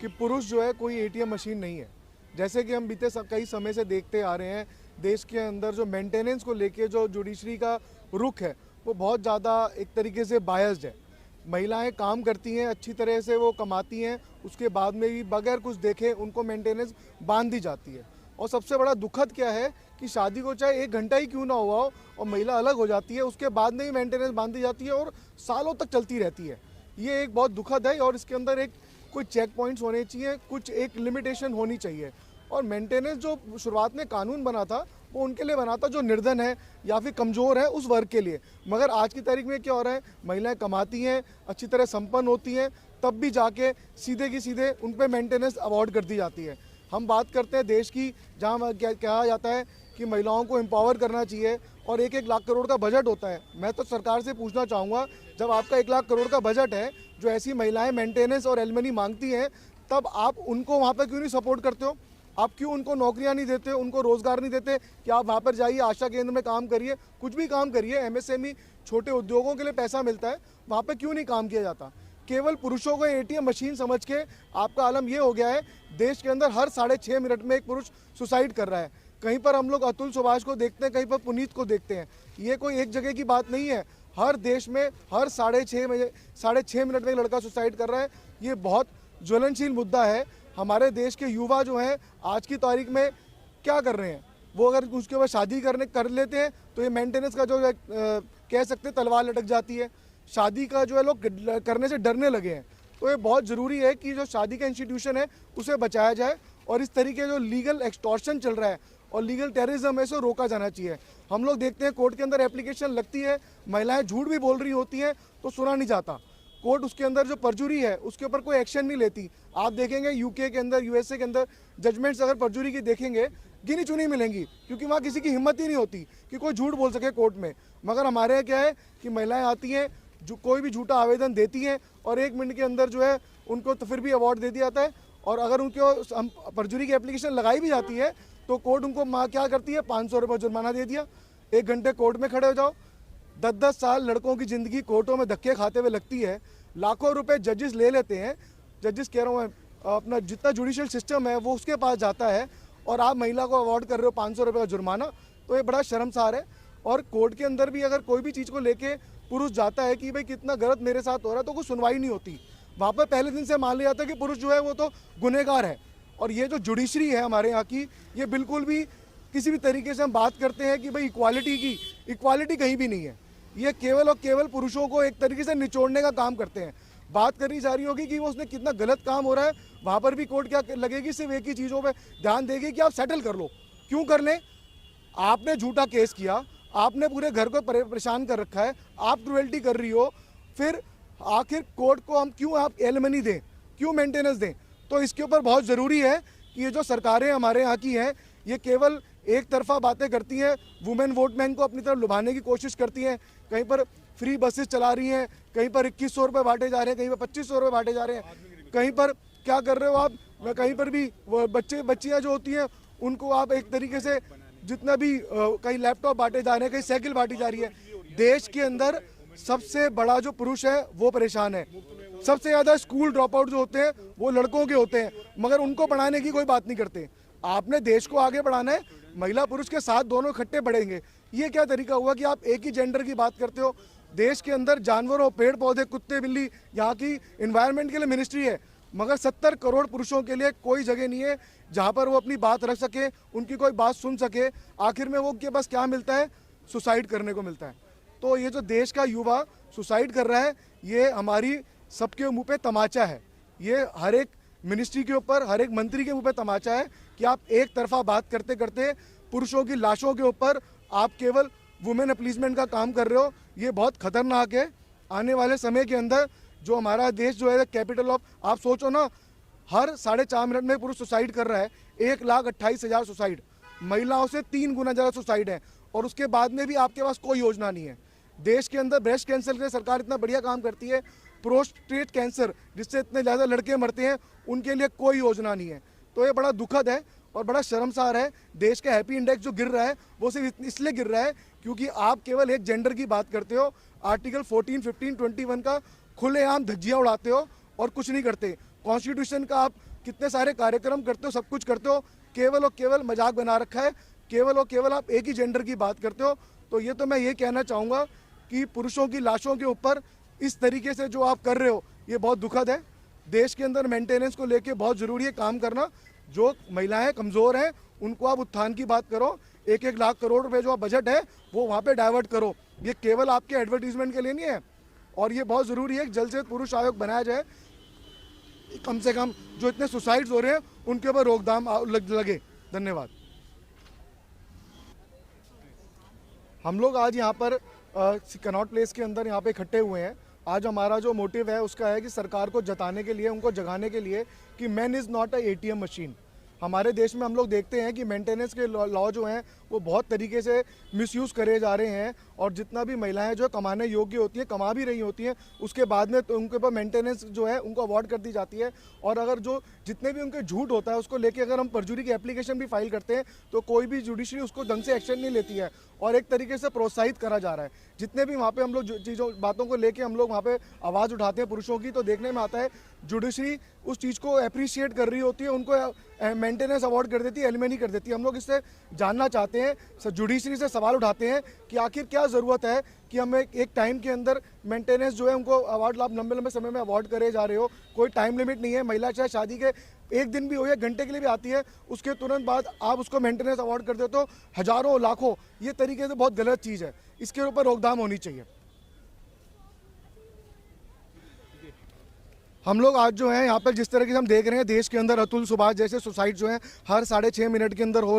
कि पुरुष जो है कोई एटीएम मशीन नहीं है। जैसे कि हम बीते कई समय से देखते आ रहे हैं, देश के अंदर जो मेंटेनेंस को लेके जो जुडिशरी का रुख है वो बहुत ज़्यादा एक तरीके से बायस्ड है। महिलाएं काम करती हैं, अच्छी तरह से वो कमाती हैं, उसके बाद में भी बगैर कुछ देखे उनको मेंटेनेंस बांध दी जाती है। और सबसे बड़ा दुखद क्या है कि शादी को चाहे 1 घंटा ही क्यों ना हुआ हो और महिला अलग हो जाती है, उसके बाद में ही मेंटेनेंस बांध दी जाती है और सालों तक चलती रहती है। ये एक बहुत दुखद है और इसके अंदर एक कोई चेक पॉइंट्स होने चाहिए, कुछ एक लिमिटेशन होनी चाहिए। और मेंटेनेंस जो शुरुआत में कानून बना था वो उनके लिए बना था जो निर्धन है या फिर कमज़ोर है उस वर्ग के लिए। मगर आज की तारीख में क्या हो रहा है, महिलाएं कमाती हैं, अच्छी तरह संपन्न होती हैं, तब भी जाके सीधे की सीधे उन पर मेंटेनेंस अवॉर्ड कर दी जाती है। हम बात करते हैं देश की जहाँ कहा जाता है कि महिलाओं को एम्पावर करना चाहिए और 1-1 लाख करोड़ का बजट होता है। मैं तो सरकार से पूछना चाहूँगा, जब आपका 1 लाख करोड़ का बजट है, जो ऐसी महिलाएं मेंटेनेंस और एलिमनी मांगती हैं, तब आप उनको वहाँ पर क्यों नहीं सपोर्ट करते हो? आप क्यों उनको नौकरियां नहीं देते, उनको रोज़गार नहीं देते कि आप वहाँ पर जाइए, आशा केंद्र में काम करिए, कुछ भी काम करिए, एमएसएमई छोटे उद्योगों के लिए पैसा मिलता है, वहाँ पर क्यों नहीं काम किया जाता? केवल पुरुषों को एटीएम मशीन समझ के आपका आलम ये हो गया है, देश के अंदर हर 6.5 मिनट में एक पुरुष सुसाइड कर रहा है। कहीं पर हम लोग अतुल सुभाष को देखते हैं, कहीं पर पुनीत को देखते हैं। ये कोई एक जगह की बात नहीं है, हर देश में हर 6.5 मिनट में एक लड़का सुसाइड कर रहा है। ये बहुत ज्वलनशील मुद्दा है। हमारे देश के युवा जो हैं आज की तारीख में क्या कर रहे हैं, वो अगर उसके बाद शादी कर लेते हैं तो ये मेंटेनेंस का जो कह सकते हैं तलवार लटक जाती है। शादी का जो है लोग करने से डरने लगे हैं। तो ये बहुत ज़रूरी है कि जो शादी का इंस्टीट्यूशन है उसे बचाया जाए और इस तरीके जो लीगल एक्सटॉर्शन चल रहा है और लीगल टेररिज्म है इसे रोका जाना चाहिए। हम लोग देखते हैं कोर्ट के अंदर एप्लीकेशन लगती है, महिलाएं झूठ भी बोल रही होती हैं तो सुना नहीं जाता। कोर्ट उसके अंदर जो परजुरी है उसके ऊपर कोई एक्शन नहीं लेती। आप देखेंगे यूके के अंदर, यूएसए के अंदर जजमेंट्स अगर परजुरी की देखेंगे गिनी चुनी मिलेंगी, क्योंकि वहाँ किसी की हिम्मत ही नहीं होती कि कोई झूठ बोल सके कोर्ट में। मगर हमारे यहाँ क्या है कि महिलाएं आती हैं, जो कोई भी झूठा आवेदन देती हैं और 1 मिनट के अंदर जो है उनको तो फिर भी अवार्ड दे दिया जाता है। और अगर उनको परजुरी की एप्लीकेशन लगाई भी जाती है तो कोर्ट उनको क्या करती है, 500 रुपये जुर्माना दे दिया, 1 घंटे कोर्ट में खड़े हो जाओ। 10-10 साल लड़कों की ज़िंदगी कोर्टों में धक्के खाते हुए लगती है, लाखों रुपए जजेस ले लेते हैं। जजेस कह रहा हूँ मैं, अपना जितना जुडिशियल सिस्टम है वो उसके पास जाता है और आप महिला को अवार्ड कर रहे हो 500 रुपये का जुर्माना। तो ये बड़ा शर्मसार है। और कोर्ट के अंदर भी अगर कोई भी चीज़ को लेके पुरुष जाता है कि भाई कितना गलत मेरे साथ हो रहा है, तो कोई सुनवाई नहीं होती। वहाँ पर पहले दिन से मान लिया जाता है कि पुरुष जो है वो तो गुनहगार है। और ये जो जुडिशरी है हमारे यहाँ की, ये बिल्कुल भी किसी भी तरीके से हम बात करते हैं कि भाई इक्वालिटी की, इक्वालिटी कहीं भी नहीं है। ये केवल और केवल पुरुषों को एक तरीके से निचोड़ने का काम करते हैं। बात करनी जा रही होगी कि वो उसने कितना गलत काम हो रहा है, वहाँ पर भी कोर्ट क्या लगेगी, सिर्फ एक ही चीज़ों पे ध्यान देगी कि आप सेटल कर लो। क्यों कर लें? आपने झूठा केस किया, आपने पूरे घर को परेशान कर रखा है, आप क्रुएल्टी कर रही हो, फिर आखिर कोर्ट को हम क्यों आप एलिमनी दें, क्यों मेंटेनेंस दें? तो इसके ऊपर बहुत ज़रूरी है कि ये जो सरकारें हमारे यहाँ की हैं ये केवल एक तरफा बातें करती हैं, वुमेन वोटमैन को अपनी तरफ लुभाने की कोशिश करती हैं। कहीं पर फ्री बसेस चला रही हैं, कहीं पर 2100 रुपये बांटे जा रहे हैं, कहीं पर 2500 रुपये बांटे जा रहे हैं। कहीं पर क्या कर रहे हो आप, कहीं पर भी बच्चियाँ जो होती हैं उनको आप एक तरीके से जितना भी कहीं लैपटॉप बांटे जा रहे हैं, कहीं साइकिल बांटी जा रही है। देश के अंदर सबसे बड़ा जो पुरुष है वो परेशान है। सबसे ज़्यादा स्कूल ड्रॉप आउट जो होते हैं वो लड़कों के होते हैं, मगर उनको पढ़ाने की कोई बात नहीं करते। आपने देश को आगे बढ़ाना है, महिला पुरुष के साथ दोनों इकट्ठे बढ़ेंगे। ये क्या तरीका हुआ कि आप एक ही जेंडर की बात करते हो? देश के अंदर जानवरों, पेड़ पौधे, कुत्ते बिल्ली, यहाँ की इन्वायरमेंट के लिए मिनिस्ट्री है, मगर 70 करोड़ पुरुषों के लिए कोई जगह नहीं है जहाँ पर वो अपनी बात रख सके, उनकी कोई बात सुन सके। आखिर में वो के पास क्या मिलता है? सुसाइड करने को मिलता है। तो ये जो देश का युवा सुसाइड कर रहा है, ये हमारी सबके मुंह पे तमाचा है। ये हर एक मिनिस्ट्री के ऊपर, हर एक मंत्री के मुंह पे तमाचा है कि आप एक तरफा बात करते करते पुरुषों की लाशों के ऊपर आप केवल वुमेन अपलीसमेंट का काम कर रहे हो। ये बहुत खतरनाक है। आने वाले समय के अंदर जो हमारा देश जो है कैपिटल ऑफ, आप सोचो ना, हर 4.5 मिनट में पुरुष सुसाइड कर रहा है। 1,28,000 सुसाइड, महिलाओं से 3 गुना ज़्यादा सुसाइड है। और उसके बाद में भी आपके पास कोई योजना नहीं है। देश के अंदर ब्रेस्ट कैंसर के लिए सरकार इतना बढ़िया काम करती है, प्रोस्टेट कैंसर जिससे इतने ज़्यादा लड़के मरते हैं, उनके लिए कोई योजना नहीं है। तो ये बड़ा दुखद है और बड़ा शर्मसार है। देश का हैप्पी इंडेक्स जो गिर रहा है वो सिर्फ इसलिए गिर रहा है क्योंकि आप केवल एक जेंडर की बात करते हो, आर्टिकल 14, 15, 21 का खुलेआम धज्जियाँ उड़ाते हो और कुछ नहीं करते। कॉन्स्टिट्यूशन का आप कितने सारे कार्यक्रम करते हो, सब कुछ करते हो, केवल और केवल मजाक बना रखा है, केवल और केवल आप एक ही जेंडर की बात करते हो। तो ये तो मैं ये कहना चाहूँगा कि पुरुषों की लाशों के ऊपर इस तरीके से जो आप कर रहे हो ये बहुत दुखद है। देश के अंदर मेंटेनेंस को लेके बहुत ज़रूरी है काम करना। जो महिलाएं कमज़ोर हैं उनको आप उत्थान की बात करो, 1-1 लाख करोड़ रुपए जो बजट है वो वहाँ पे डाइवर्ट करो। ये केवल आपके एडवर्टीजमेंट के लिए नहीं है और ये बहुत ज़रूरी है कि जल्द से जल्द पुरुष आयोग बनाया जाए। कम से कम जो इतने सुसाइड्स हो रहे हैं उनके ऊपर रोकथाम लगे। धन्यवाद। हम लोग आज यहाँ पर कनॉट प्लेस के अंदर यहाँ पे इकट्ठे हुए हैं। आज हमारा जो मोटिव है उसका है कि सरकार को जताने के लिए, उनको जगाने के लिए कि man is not a ATM machine. हमारे देश में हम लोग देखते हैं कि मेंटेनेंस के लॉ जो हैं वो बहुत तरीके से मिसयूज़ करे जा रहे हैं और जितना भी महिलाएं जो कमाने योग्य होती हैं, कमा भी रही होती हैं, उसके बाद में तो उनके ऊपर मेंटेनेंस जो है उनको अवॉर्ड कर दी जाती है। और अगर जो जितने भी उनके झूठ होता है उसको लेके अगर हम परजुरी की एप्लीकेशन भी फाइल करते हैं तो कोई भी जुडिशरी उसको ढंग से एक्शन नहीं लेती है और एक तरीके से प्रोत्साहित करा जा रहा है। जितने भी वहाँ पे हम लोग चीज़ों बातों को लेके हम लोग वहाँ पे आवाज़ उठाते हैं पुरुषों की, तो देखने में आता है जुडिशरी उस चीज़ को अप्रिशिएट कर रही होती है, उनको मेंटेनेंस अवार्ड कर देती है, एलिमिनेट कर देती है। हम लोग इससे जानना चाहते हैं, जुडिशरी से सवाल उठाते हैं कि आखिर क्या ज़रूरत है कि हम एक टाइम के अंदर मेंटेनेंस जो है उनको अवार्ड आप लंबे लंबे समय में अवार्ड करे जा रहे हो। कोई टाइम लिमिट नहीं है। महिला चाहे शादी के एक दिन भी हो या घंटे के लिए भी आती है, उसके तुरंत बाद आप उसको मेंटेनेंस अवार्ड कर देते हो हजारों लाखों। ये तरीके से बहुत गलत चीज़ है, इसके ऊपर रोकथाम होनी चाहिए। हम लोग आज जो है यहाँ पर जिस तरह की हम देख रहे हैं देश के अंदर अतुल सुभाष जैसे सुसाइड जो है हर 6.5 मिनट के अंदर हो